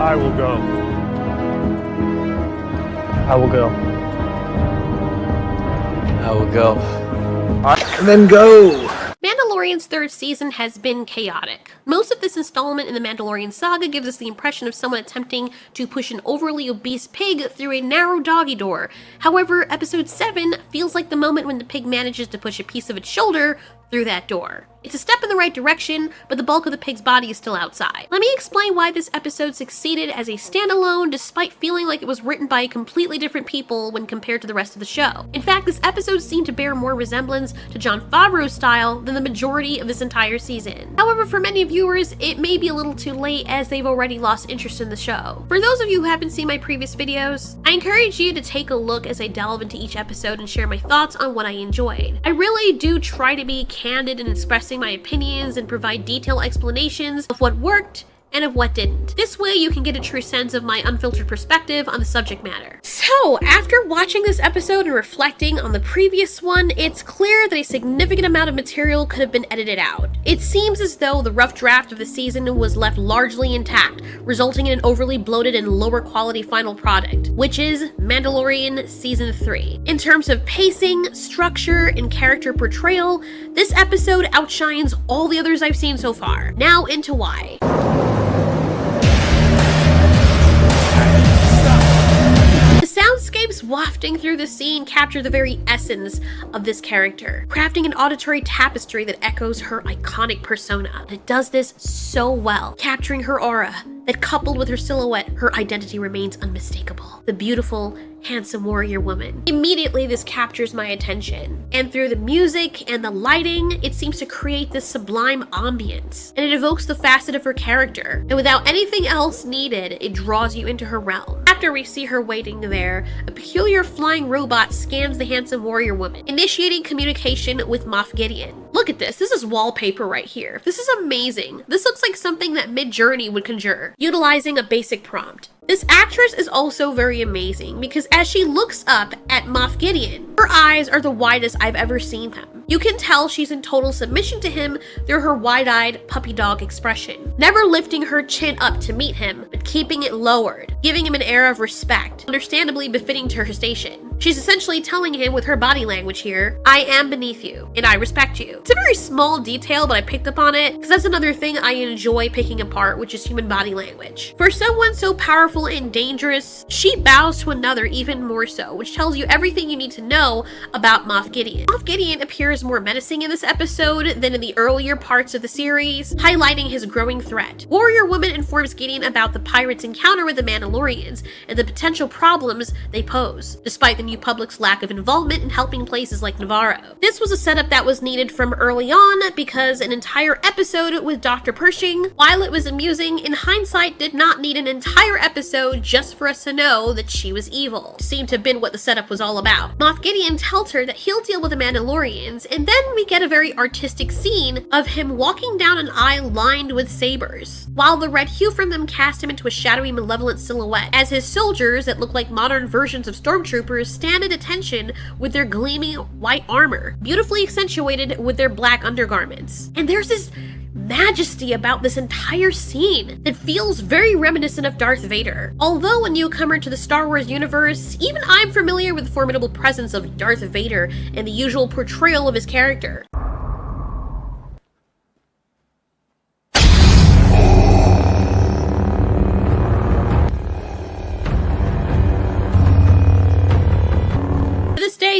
I will go. I will go. I will go. And then go! Mandalorian's third season has been chaotic. Most of this installment in the Mandalorian saga gives us the impression of someone attempting to push an overly obese pig through a narrow doggy door. However, episode 7 feels like the moment when the pig manages to push a piece of its shoulder through that door. It's a step in the right direction, but the bulk of the pig's body is still outside. Let me explain why this episode succeeded as a standalone despite feeling like it was written by completely different people when compared to the rest of the show. In fact, this episode seemed to bear more resemblance to Jon Favreau's style than the majority of this entire season. However, for many viewers, it may be a little too late as they've already lost interest in the show. For those of you who haven't seen my previous videos, I encourage you to take a look as I delve into each episode and share my thoughts on what I enjoyed. I really do try to be candid in expressing my opinions and provide detailed explanations of what worked and of what didn't. This way you can get a true sense of my unfiltered perspective on the subject matter. So, after watching this episode and reflecting on the previous one, it's clear that a significant amount of material could have been edited out. It seems as though the rough draft of the season was left largely intact, resulting in an overly bloated and lower quality final product, which is Mandalorian Season 3. In terms of pacing, structure, and character portrayal, this episode outshines all the others I've seen so far. Now into why. The soundscapes wafting through the scene capture the very essence of this character, crafting an auditory tapestry that echoes her iconic persona. And it does this so well, capturing her aura, that coupled with her silhouette, her identity remains unmistakable. The beautiful, handsome warrior woman. Immediately, this captures my attention. And through the music and the lighting, it seems to create this sublime ambience. And it evokes the facet of her character. And without anything else needed, it draws you into her realm. After we see her waiting there, a peculiar flying robot scans the handsome warrior woman, initiating communication with Moff Gideon. Look at this. This is wallpaper right here. This is amazing. This looks like something that Midjourney would conjure, utilizing a basic prompt. This actress is also very amazing because as she looks up at Moff Gideon, her eyes are the widest I've ever seen them. You can tell she's in total submission to him through her wide-eyed puppy dog expression, never lifting her chin up to meet him, but keeping it lowered, giving him an air of respect, understandably befitting to her station. She's essentially telling him with her body language here, I am beneath you, and I respect you. It's a very small detail, but I picked up on it, because that's another thing I enjoy picking apart, which is human body language. For someone so powerful and dangerous, she bows to another even more so, which tells you everything you need to know about Moff Gideon. Moff Gideon appears more menacing in this episode than in the earlier parts of the series, highlighting his growing threat. Warrior Woman informs Gideon about the pirates' encounter with the Mandalorians and the potential problems they pose, despite the New Public's lack of involvement in helping places like Navarro. This was a setup that was needed from early on because an entire episode with Dr. Pershing, while it was amusing, in hindsight did not need an entire episode just for us to know that she was evil. Seemed to have been what the setup was all about. Moff Gideon tells her that he'll deal with the Mandalorians, and then we get a very artistic scene of him walking down an aisle lined with sabers, while the red hue from them cast him into a shadowy, malevolent silhouette, as his soldiers that look like modern versions of stormtroopers stand at attention with their gleaming white armor, beautifully accentuated with their black undergarments. And there's this majesty about this entire scene that feels very reminiscent of Darth Vader. Although a newcomer to the Star Wars universe, even I'm familiar with the formidable presence of Darth Vader and the usual portrayal of his character.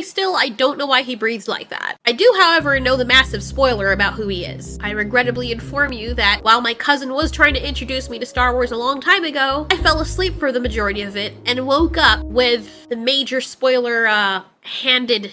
Still, I don't know why he breathes like that. I do, however, know the massive spoiler about who he is. I regrettably inform you that while my cousin was trying to introduce me to Star Wars a long time ago, I fell asleep for the majority of it and woke up with the major spoiler handed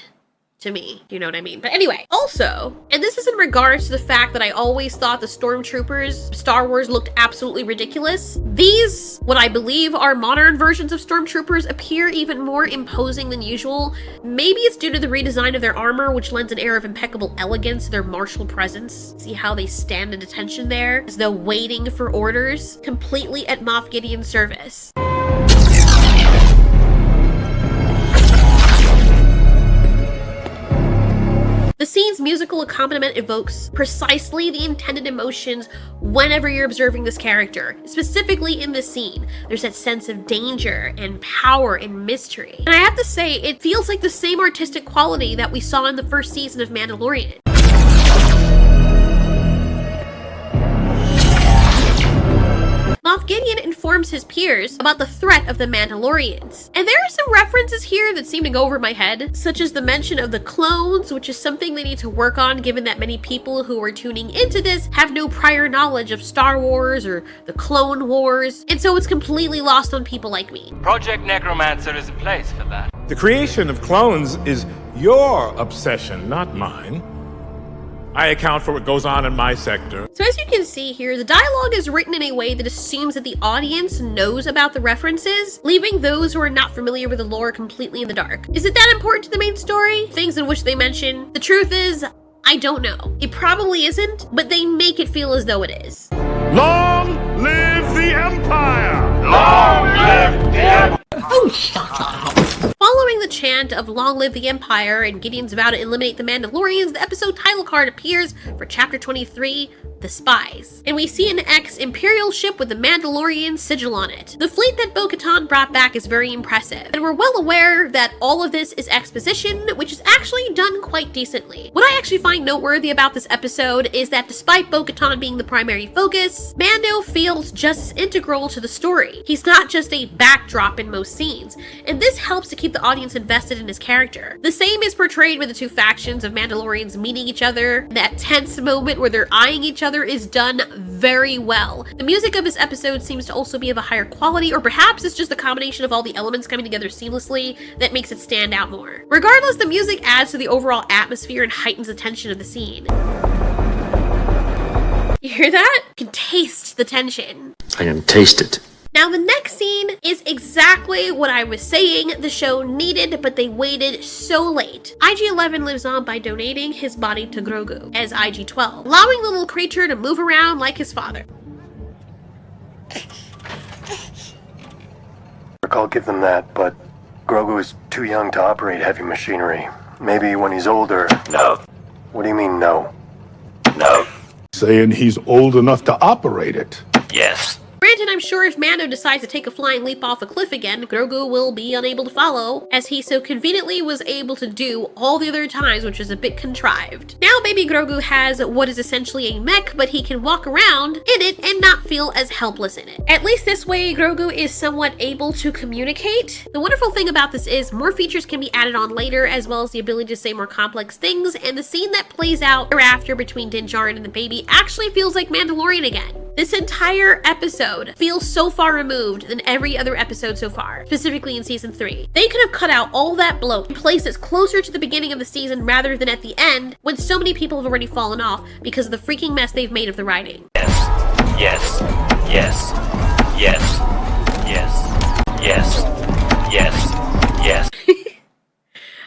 to me. You know what I mean? But anyway, also, and this is in regards to the fact that I always thought the stormtroopers Star Wars looked absolutely ridiculous. These, what I believe are modern versions of stormtroopers, appear even more imposing than usual. Maybe it's due to the redesign of their armor, which lends an air of impeccable elegance to their martial presence. See how they stand at attention there, as though waiting for orders, completely at Moff Gideon's service. The scene's musical accompaniment evokes precisely the intended emotions whenever you're observing this character, specifically in this scene. There's that sense of danger and power and mystery. And I have to say, it feels like the same artistic quality that we saw in the first season of Mandalorian. Moff Gideon informs his peers about the threat of the Mandalorians. And there are some references here that seem to go over my head, such as the mention of the clones, which is something they need to work on given that many people who are tuning into this have no prior knowledge of Star Wars or the Clone Wars, and so it's completely lost on people like me. Project Necromancer is a place for that. The creation of clones is your obsession, not mine. I account for what goes on in my sector. So as you can see here, the dialogue is written in a way that assumes that the audience knows about the references, leaving those who are not familiar with the lore completely in the dark. Is it that important to the main story? Things in which they mention? The truth is, I don't know. It probably isn't, but they make it feel as though it is. Long live the Empire! Long live the Empire! Oh, shut up. Following the chant of Long Live the Empire and Gideon's vow to eliminate the Mandalorians, the episode title card appears for Chapter 23, The Spies. And we see an ex-Imperial ship with the Mandalorian sigil on it. The fleet that bo-katan brought back is very impressive, and we're well aware that all of this is exposition, which is actually done quite decently. What I actually find noteworthy about this episode is that despite bo-katan being the primary focus, Mando feels just as integral to the story. He's not just a backdrop in most scenes, and this helps to keep the audience invested in his character. The same is portrayed with the two factions of Mandalorians meeting each other. That tense moment where they're eyeing each other is done very well. The music of this episode seems to also be of a higher quality, or perhaps it's just a combination of all the elements coming together seamlessly that makes it stand out more. Regardless, the music adds to the overall atmosphere and heightens the tension of the scene. You hear that? You can taste the tension. I can taste it. Now the next scene is exactly what I was saying the show needed, but they waited so late. IG-11 lives on by donating his body to Grogu as IG-12, allowing the little creature to move around like his father. I'll give them that, but Grogu is too young to operate heavy machinery. Maybe when he's older. No. What do you mean, no? No. Saying he's old enough to operate it. Yes. Granted, I'm sure if Mando decides to take a flying leap off a cliff again, Grogu will be unable to follow, as he so conveniently was able to do all the other times, which is a bit contrived. Now baby Grogu has what is essentially a mech, but he can walk around in it and not feel as helpless in it. At least this way, Grogu is somewhat able to communicate. The wonderful thing about this is more features can be added on later, as well as the ability to say more complex things, and the scene that plays out thereafter between Din Djarin and the baby actually feels like Mandalorian again. This entire episode feels so far removed than every other episode so far, specifically in season 3. They could have cut out all that bloat and placed this closer to the beginning of the season rather than at the end, when so many people have already fallen off because of the freaking mess they've made of the writing. Yes. Yes. Yes. Yes. Yes. Yes. Yes.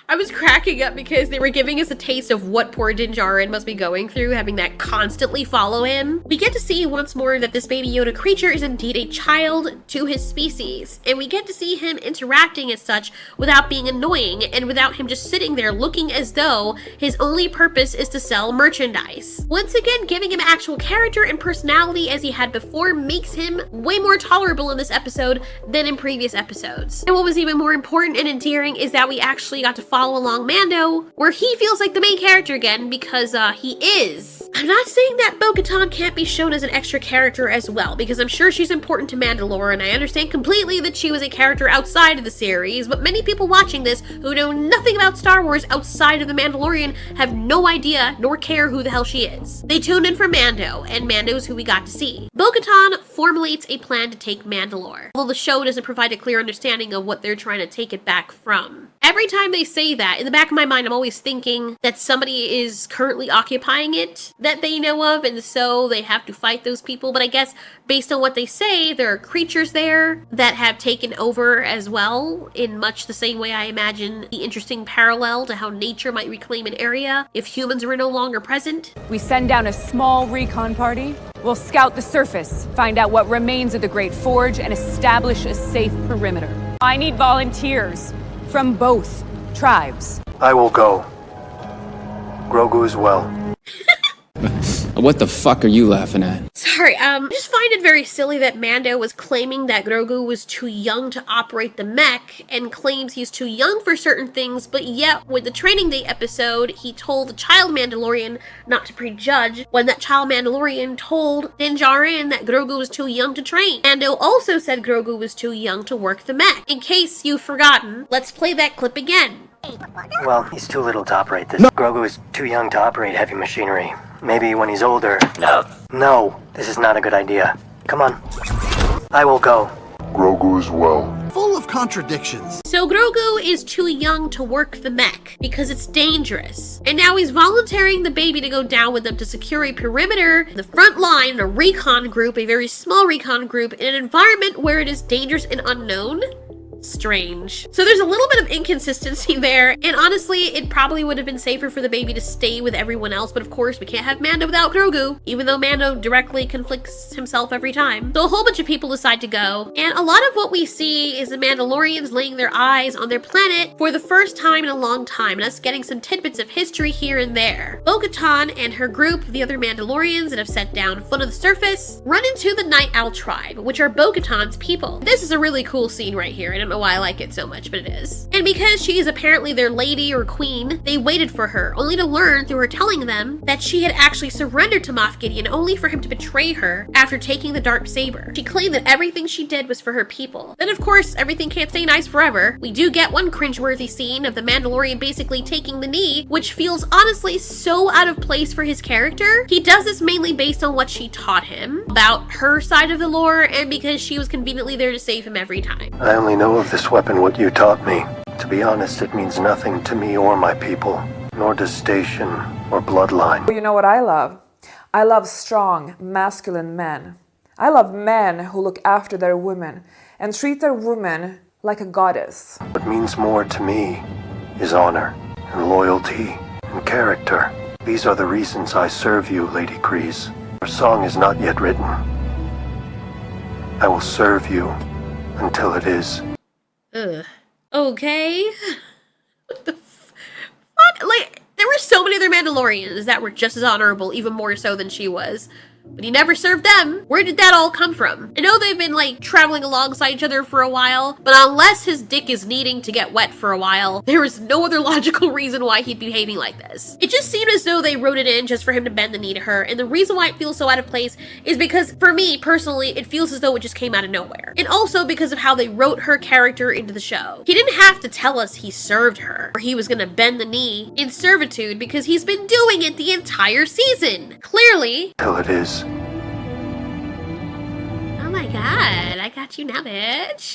I was cracking up because they were giving us a taste of what poor Din Djarin must be going through, having that constantly follow him. We get to see once more that this baby Yoda creature is indeed a child to his species, and we get to see him interacting as such without being annoying and without him just sitting there looking as though his only purpose is to sell merchandise. Once again, giving him actual character and personality as he had before makes him way more tolerable in this episode than in previous episodes. And what was even more important and endearing is that we actually got to follow along Mando, where he feels like the main character again, because he is. I'm not saying that bo-katan can't be shown as an extra character as well, because I'm sure she's important to Mandalore, and I understand completely that she was a character outside of the series, but many people watching this who know nothing about Star Wars outside of The Mandalorian have no idea nor care who the hell she is. They tuned in for Mando, and Mando's who we got to see. Bo-katan formulates a plan to take Mandalore, although the show doesn't provide a clear understanding of what they're trying to take it back from. Every time they say that, in the back of my mind, I'm always thinking that somebody is currently occupying it that they know of, and so they have to fight those people. But I guess based on what they say, there are creatures there that have taken over as well, in much the same way I imagine the interesting parallel to how nature might reclaim an area if humans were no longer present. We send down a small recon party. We'll scout the surface, find out what remains of the Great Forge, and establish a safe perimeter. I need volunteers from both tribes. I will go. Grogu as well. What the fuck are you laughing at? Sorry, I just find it very silly that Mando was claiming that Grogu was too young to operate the mech, and claims he's too young for certain things, but yet with the Training Day episode, he told the child Mandalorian not to prejudge, when that child Mandalorian told Din Djarin that Grogu was too young to train. Mando also said Grogu was too young to work the mech. In case you've forgotten, let's play that clip again. Well, he's too little to operate this. No. Grogu is too young to operate heavy machinery. Maybe when he's older. No. No, this is not a good idea. Come on. I will go. Grogu as well. Full of contradictions. So Grogu is too young to work the mech because it's dangerous. And now he's volunteering the baby to go down with them to secure a perimeter, the front line, a recon group, a very small recon group, in an environment where it is dangerous and unknown. Strange. So there's a little bit of inconsistency there, and honestly, it probably would have been safer for the baby to stay with everyone else, but of course, we can't have Mando without Grogu, even though Mando directly conflicts himself every time. So a whole bunch of people decide to go, and a lot of what we see is the Mandalorians laying their eyes on their planet for the first time in a long time, and us getting some tidbits of history here and there. Bo-katan and her group of the other Mandalorians that have set down foot on the surface run into the Night Owl tribe, which are Bo-katan's people. This is a really cool scene right here. I don't know why I like it so much, but it is. And because she is apparently their lady or queen, they waited for her, only to learn through her telling them that she had actually surrendered to Moff Gideon, only for him to betray her after taking the dark saber. She claimed that everything she did was for her people. Then of course, everything can't stay nice forever. We do get one cringeworthy scene of the Mandalorian basically taking the knee, which feels honestly so out of place for his character. He does this mainly based on what she taught him about her side of the lore, and because she was conveniently there to save him every time. I only know of this weapon what you taught me. To be honest, it means nothing to me or my people, nor does station or bloodline. You know what I love? I love strong, masculine men. I love men who look after their women and treat their woman like a goddess. What means more to me is honor and loyalty and character. These are the reasons I serve you, Lady Kryze. Your song is not yet written. I will serve you until it is. Ugh. Okay. What the fuck? Like, there were so many other Mandalorians that were just as honorable, even more so than she was. But he never served them. Where did that all come from? I know they've been like traveling alongside each other for a while, but unless his dick is needing to get wet for a while, there is no other logical reason why he'd be behaving like this. It just seemed as though they wrote it in just for him to bend the knee to her, and the reason why it feels so out of place is because, for me personally, it feels as though it just came out of nowhere. And also because of how they wrote her character into the show. He didn't have to tell us he served her, or he was gonna bend the knee in servitude, because he's been doing it the entire season. Clearly. Till it is. Oh my god, I got you now, bitch.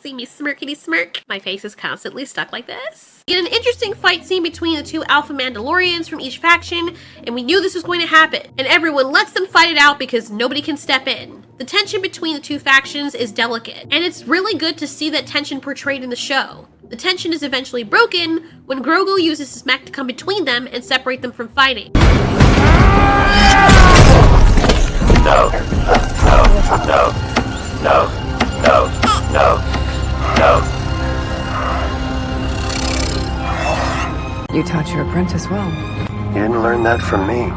See me smirkity smirk? My face is constantly stuck like this. We get an interesting fight scene between the two alpha Mandalorians from each faction, and we knew this was going to happen. And everyone lets them fight it out because nobody can step in. The tension between the two factions is delicate, and it's really good to see that tension portrayed in the show. The tension is eventually broken when Grogu uses his mech to come between them and separate them from fighting. No. You taught your apprentice well. You didn't learn that from me.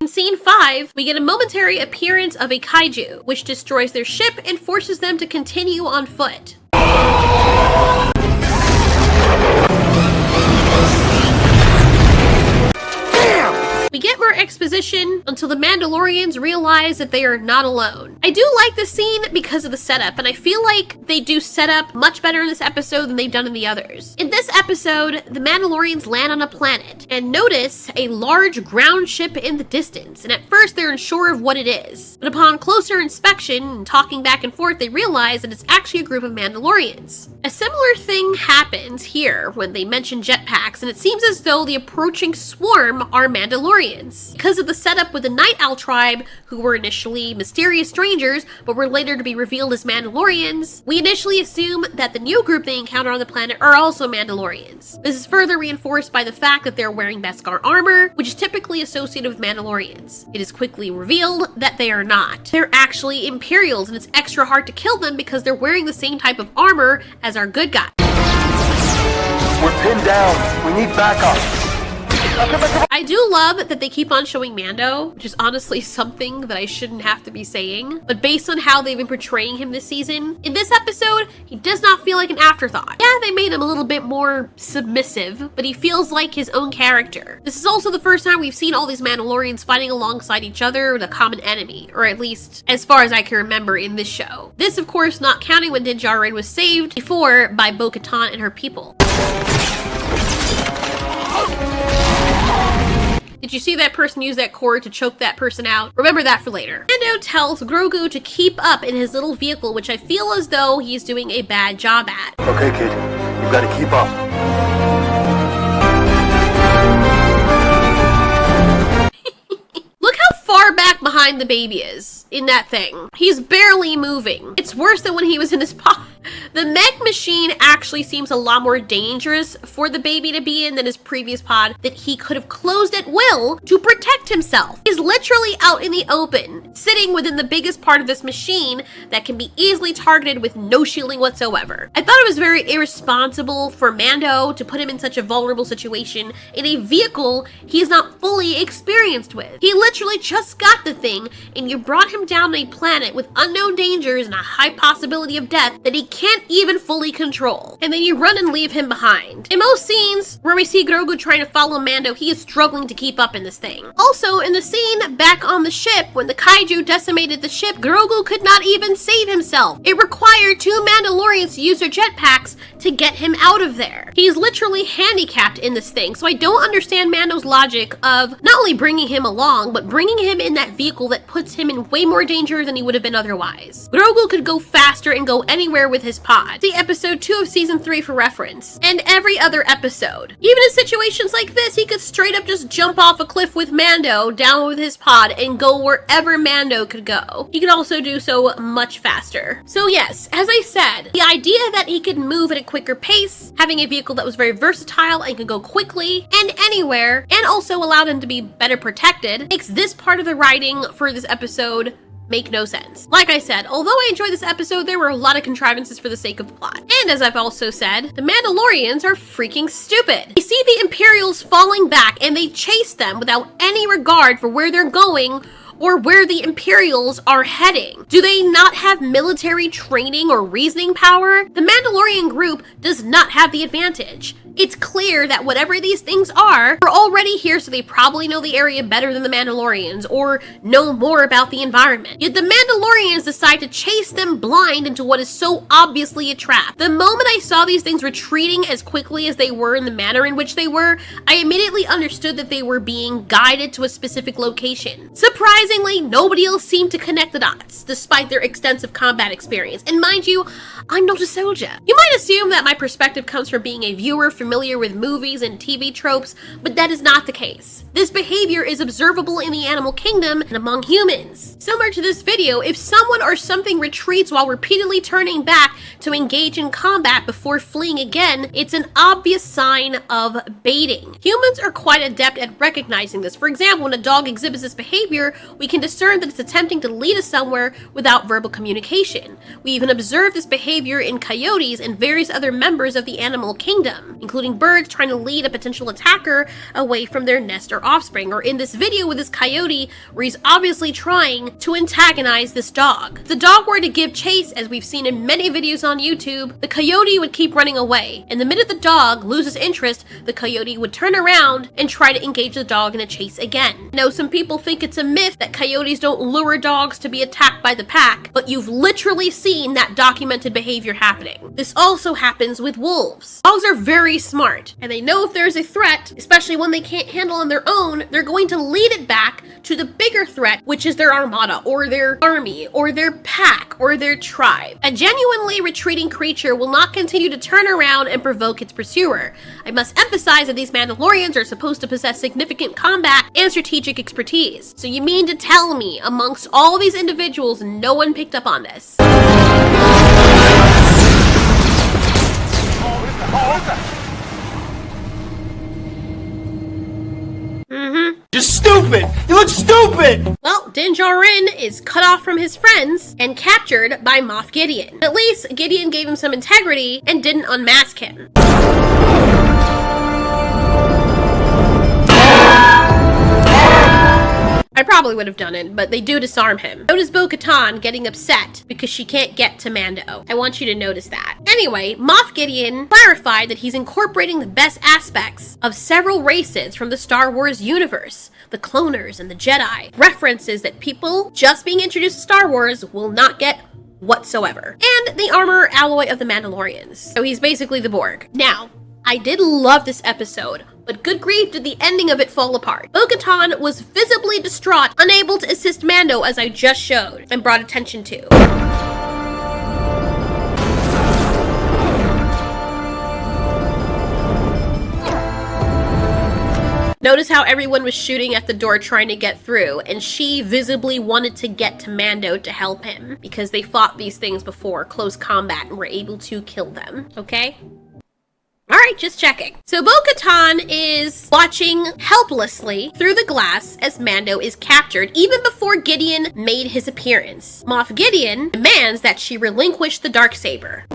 In scene 5, we get a momentary appearance of a kaiju, which destroys their ship and forces them to continue on foot. We get more exposition until the Mandalorians realize that they are not alone. I do like this scene because of the setup, and I feel like they do set up much better in this episode than they've done in the others. In this episode, the Mandalorians land on a planet and notice a large ground ship in the distance, and at first they're unsure of what it is. But upon closer inspection and talking back and forth, they realize that it's actually a group of Mandalorians. A similar thing happens here when they mention jetpacks, and it seems as though the approaching swarm are Mandalorians. Because of the setup with the Night Owl tribe, who were initially mysterious strangers, but were later to be revealed as Mandalorians, we initially assume that the new group they encounter on the planet are also Mandalorians. This is further reinforced by the fact that they're wearing Beskar armor, which is typically associated with Mandalorians. It is quickly revealed that they are not. They're actually Imperials, and it's extra hard to kill them because they're wearing the same type of armor as our good guy. We're pinned down. We need backup. I do love that they keep on showing Mando, which is honestly something that I shouldn't have to be saying. But based on how they've been portraying him this season, in this episode, he does not feel like an afterthought. Yeah, they made him a little bit more submissive, but he feels like his own character. This is also the first time we've seen all these Mandalorians fighting alongside each other with a common enemy, or at least as far as I can remember in this show. This, of course, not counting when Din Djarin was saved before by bo-katan and her people. Did you see that person use that cord to choke that person out? Remember that for later. Mando tells Grogu to keep up in his little vehicle, which I feel as though he's doing a bad job at. Okay, kid. You've got to keep up. Look how far back behind the baby is in that thing. He's barely moving. It's worse than when he was in his pod. The mech machine actually seems a lot more dangerous for the baby to be in than his previous pod that he could have closed at will to protect himself. He's literally out in the open, sitting within the biggest part of this machine that can be easily targeted with no shielding whatsoever. I thought it was very irresponsible for Mando to put him in such a vulnerable situation in a vehicle he's not fully experienced with. He literally just got the thing, and you brought him down to a planet with unknown dangers and a high possibility of death that he can't even fully control. And then you run and leave him behind. In most scenes where we see Grogu trying to follow Mando, he is struggling to keep up in this thing. Also, in the scene back on the ship, when the kaiju decimated the ship, Grogu could not even save himself. It required 2 Mandalorians to use their jetpacks to get him out of there. He's literally handicapped in this thing, so I don't understand Mando's logic of not only bringing him along, but bringing him in that vehicle that puts him in way more danger than he would have been otherwise. Grogu could go faster and go anywhere with his pod. See episode 2 of season 3 for reference, and every other episode. Even in situations like this, he could straight up just jump off a cliff with Mando down with his pod and go wherever Mando could go. He could also do so much faster. So yes, as I said, the idea that he could move at a quicker pace, having a vehicle that was very versatile and could go quickly and anywhere, and also allowed him to be better protected, makes this part of the writing for this episode make no sense. Like I said, although I enjoyed this episode, there were a lot of contrivances for the sake of the plot. And as I've also said, the Mandalorians are freaking stupid. They see the Imperials falling back and they chase them without any regard for where they're going or where the Imperials are heading. Do they not have military training or reasoning power? The Mandalorian group does not have the advantage. It's clear that whatever these things are already here, so they probably know the area better than the Mandalorians or know more about the environment. Yet the Mandalorians decide to chase them blind into what is so obviously a trap. The moment I saw these things retreating as quickly as they were in the manner in which they were, I immediately understood that they were being guided to a specific location. Surprisingly, nobody else seemed to connect the dots, despite their extensive combat experience. And mind you, I'm not a soldier. You might assume that my perspective comes from being a viewer familiar with movies and TV tropes, but that is not the case. This behavior is observable in the animal kingdom and among humans. Similar to this video, if someone or something retreats while repeatedly turning back to engage in combat before fleeing again, it's an obvious sign of baiting. Humans are quite adept at recognizing this. For example, when a dog exhibits this behavior, we can discern that it's attempting to lead us somewhere without verbal communication. We even observe this behavior in coyotes and various other members of the animal kingdom, including birds trying to lead a potential attacker away from their nest or offspring, or in this video with this coyote where he's obviously trying to antagonize this dog. If the dog were to give chase, as we've seen in many videos on YouTube, the coyote would keep running away, and the minute the dog loses interest, the coyote would turn around and try to engage the dog in a chase again. Now, some people think it's a myth that coyotes don't lure dogs to be attacked by the pack, but you've literally seen that documented behavior happening. This also happens with wolves. Dogs are very smart, and they know if there's a threat, especially one they can't handle on their own, they're going to lead it back to the bigger threat, which is their armada, or their army, or their pack, or their tribe. A genuinely retreating creature will not continue to turn around and provoke its pursuer. I must emphasize that these Mandalorians are supposed to possess significant combat and strategic expertise. So you mean to tell me, amongst all these individuals, no one picked up on this? You're stupid! You look stupid! Well, Din Djarin is cut off from his friends and captured by Moff Gideon. At least, Gideon gave him some integrity and didn't unmask him. I probably would have done it, but they do disarm him. Notice bo-katan getting upset because she can't get to Mando. I want you to notice that. Anyway, Moff Gideon clarified that he's incorporating the best aspects of several races from the Star Wars universe. The cloners and the Jedi. References that people just being introduced to Star Wars will not get whatsoever. And the armor alloy of the Mandalorians. So he's basically the Borg. Now, I did love this episode, but good grief did the ending of it fall apart. Bo-katan was visibly distraught, unable to assist Mando as I just showed and brought attention to. Notice how everyone was shooting at the door trying to get through, and she visibly wanted to get to Mando to help him because they fought these things before, close combat, and were able to kill them, okay? Alright, just checking. So bo-katan is watching helplessly through the glass as Mando is captured even before Gideon made his appearance. Moff Gideon demands that she relinquish the Darksaber.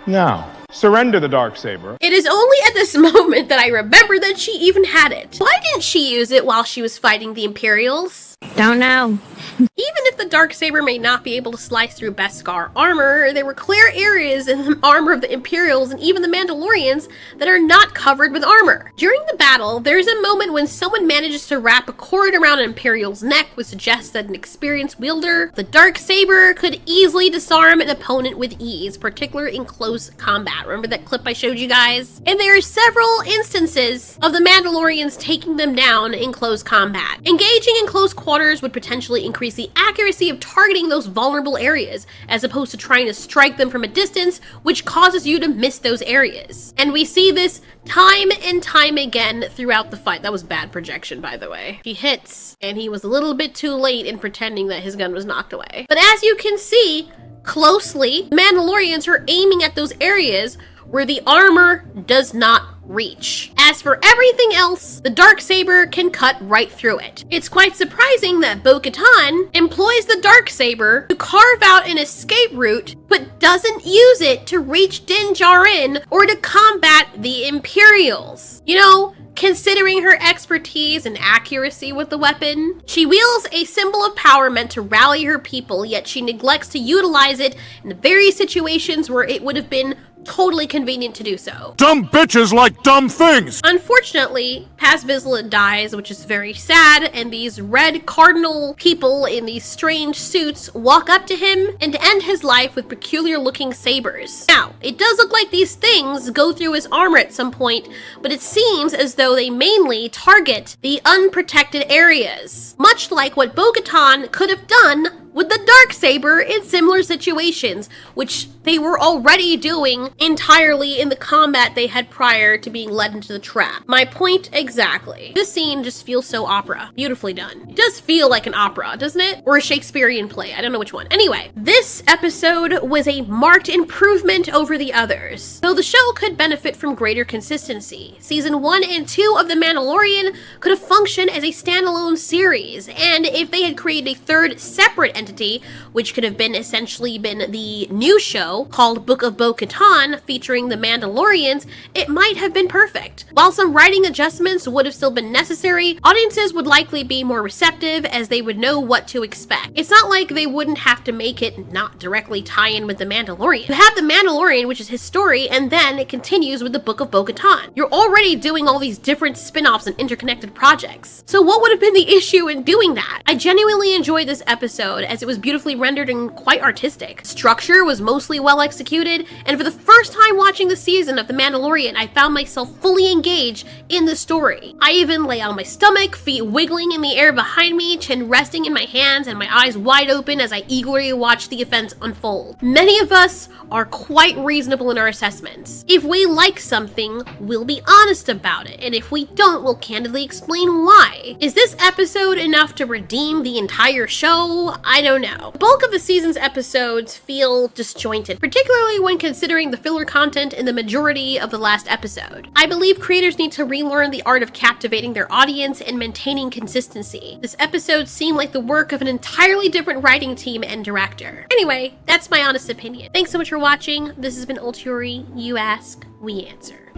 Now, surrender the Darksaber. It is only at this moment that I remember that she even had it. Why didn't she use it while she was fighting the Imperials? Don't know. Even if the Darksaber may not be able to slice through Beskar armor, there were clear areas in the armor of the Imperials and even the Mandalorians that are not covered with armor. During the battle, there's a moment when someone manages to wrap a cord around an Imperial's neck, which suggests that an experienced wielder of the Darksaber could easily disarm an opponent with ease, particularly in close combat. Remember that clip I showed you guys? And there are several instances of the Mandalorians taking them down in close combat. Engaging in close quarters would potentially increase the accuracy of targeting those vulnerable areas, as opposed to trying to strike them from a distance, which causes you to miss those areas. And we see this time and time again throughout the fight. That was bad projection, by the way. He hits, and he was a little bit too late in pretending that his gun was knocked away. But as you can see, closely, Mandalorians are aiming at those areas where the armor does not reach. As for everything else, the Darksaber can cut right through it. It's quite surprising that bo-katan employs the Darksaber to carve out an escape route, but doesn't use it to reach Din Djarin or to combat the Imperials. You know, considering her expertise and accuracy with the weapon, she wields a symbol of power meant to rally her people, yet she neglects to utilize it in the very situations where it would have been totally convenient to do so. Dumb bitches like dumb things! Unfortunately, Paz Vizsla dies, which is very sad, and these red cardinal people in these strange suits walk up to him and end his life with peculiar-looking sabers. Now, it does look like these things go through his armor at some point, but it seems as though they mainly target the unprotected areas, much like what bo-katan could have done with the Darksaber in similar situations, which they were already doing entirely in the combat they had prior to being led into the trap. My point exactly. This scene just feels so opera. Beautifully done. It does feel like an opera, doesn't it? Or a Shakespearean play. I don't know which one. Anyway, this episode was a marked improvement over the others, though the show could benefit from greater consistency. Season 1 and 2 of The Mandalorian could have functioned as a standalone series, and if they had created a third separate entity, which could have been essentially been the new show called Book of Bo-Katan featuring the Mandalorians, it might have been perfect. While some writing adjustments would have still been necessary, audiences would likely be more receptive as they would know what to expect. It's not like they wouldn't have to make it not directly tie in with the Mandalorian. You have the Mandalorian, which is his story, and then it continues with the Book of Bo-Katan. You're already doing all these different spin-offs and interconnected projects. So what would have been the issue in doing that? I genuinely enjoyed this episode as it was beautifully rendered and quite artistic. Structure was mostly well executed, and for the first time watching the season of The Mandalorian, I found myself fully engaged in the story. I even lay on my stomach, feet wiggling in the air behind me, chin resting in my hands, and my eyes wide open as I eagerly watched the events unfold. Many of us are quite reasonable in our assessments. If we like something, we'll be honest about it, and if we don't, we'll candidly explain why. Is this episode enough to redeem the entire show? I don't know. The bulk of the season's episodes feel disjointed, particularly when considering the filler content in the majority of the last episode. I believe creators need to relearn the art of captivating their audience and maintaining consistency. This episode seemed like the work of an entirely different writing team and director. Anyway, that's my honest opinion. Thanks so much for watching. This has been Ultiori. You ask, we answer.